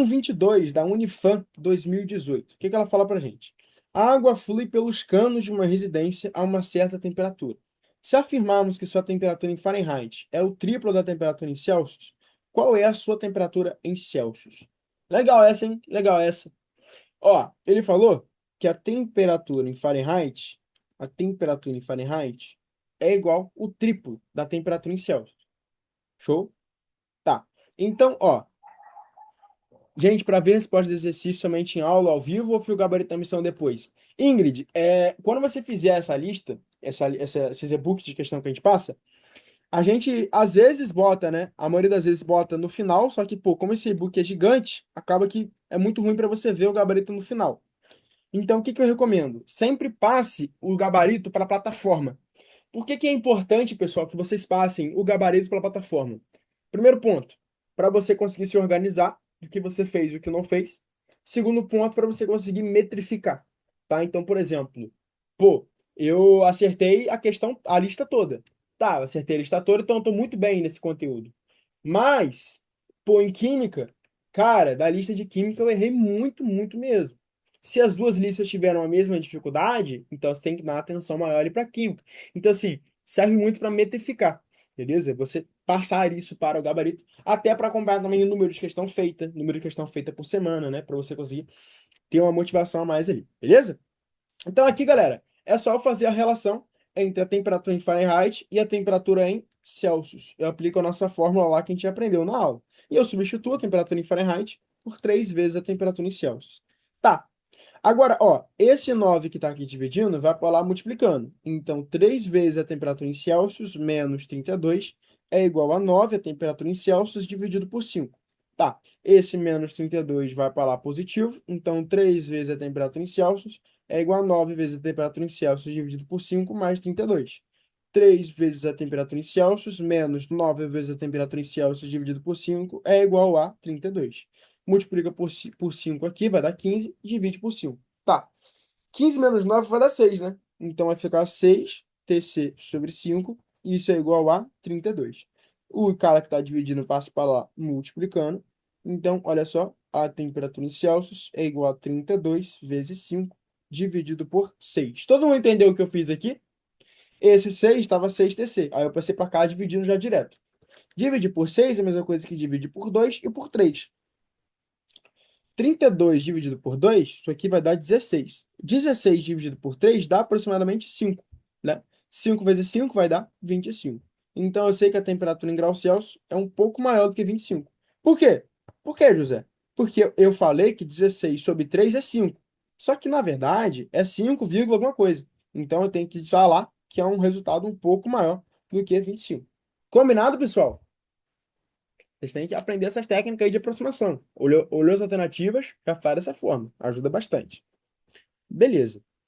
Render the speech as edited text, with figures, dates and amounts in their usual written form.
22 da Unifam 2018. O que ela fala para gente? A água flui pelos canos de uma residência a uma certa temperatura. Se afirmarmos que sua temperatura em Fahrenheit é o triplo da temperatura em Celsius, qual é a sua temperatura em Celsius? Legal essa, hein? Legal essa. Ó, ele falou que a temperatura em Fahrenheit é igual o triplo da temperatura em Celsius. Show? Tá. Então, ó, gente, para ver a resposta do exercício somente em aula, ao vivo, ou fio gabarito da missão depois? Ingrid, quando você fizer essa lista, esses e-books de questão que a gente passa, a gente às vezes bota, né? A maioria das vezes bota no final, só que, pô, como esse e-book é gigante, acaba que é muito ruim para você ver o gabarito no final. Então, o que que eu recomendo? Sempre passe o gabarito para a plataforma. Por que que é importante, pessoal, que vocês passem o gabarito pela plataforma? Primeiro ponto, para você conseguir se organizar do que você fez e o que não fez. Segundo ponto, para você conseguir metrificar, tá? Então, por exemplo, pô, eu acertei a questão, a lista toda. Tá, eu acertei a lista toda, então eu tô muito bem nesse conteúdo. Mas, pô, em química, cara, da lista de química eu errei muito, muito mesmo. Se as duas listas tiveram a mesma dificuldade, então você tem que dar uma atenção maior para química. Então, assim, serve muito para metrificar, beleza? Você passar isso para o gabarito, até para acompanhar também o número de questão feita por semana, né? Para você conseguir ter uma motivação a mais ali, beleza? Então aqui, galera, é só eu fazer a relação entre a temperatura em Fahrenheit e a temperatura em Celsius. Eu aplico a nossa fórmula lá que a gente aprendeu na aula. E eu substituo a temperatura em Fahrenheit por 3 vezes a temperatura em Celsius. Tá. Agora, ó, esse 9 que está aqui dividindo vai para lá multiplicando. Então, 3 vezes a temperatura em Celsius menos 32 é igual a 9 a temperatura em Celsius dividido por 5. Tá, esse menos 32 vai para lá positivo. Então, 3 vezes a temperatura em Celsius é igual a 9 vezes a temperatura em Celsius dividido por 5 mais 32. 3 vezes a temperatura em Celsius menos 9 vezes a temperatura em Celsius dividido por 5 é igual a 32. Multiplica por 5 aqui, vai dar 15, divide por 5. Tá. 15 menos 9 vai dar 6, né? Então vai ficar 6 TC sobre 5, e isso é igual a 32. O cara que está dividindo passa para lá multiplicando. Então, olha só, a temperatura em Celsius é igual a 32 vezes 5 dividido por 6. Todo mundo entendeu o que eu fiz aqui? Esse 6 estava 6TC. Aí eu passei para cá dividindo já direto. Dividir por 6 é a mesma coisa que dividir por 2 e por 3. 32 dividido por 2, isso aqui vai dar 16. 16 dividido por 3 dá aproximadamente 5, né? 5 vezes 5 vai dar 25. Então eu sei que a temperatura em graus Celsius é um pouco maior do que 25. Por quê? Por quê, José? Porque eu falei que 16 sobre 3 é 5. Só que, na verdade, é 5, alguma coisa. Então eu tenho que falar que é um resultado um pouco maior do que 25. Combinado, pessoal? Vocês têm que aprender essas técnicas aí de aproximação. Olhou as alternativas, já faz dessa forma. Ajuda bastante. Beleza.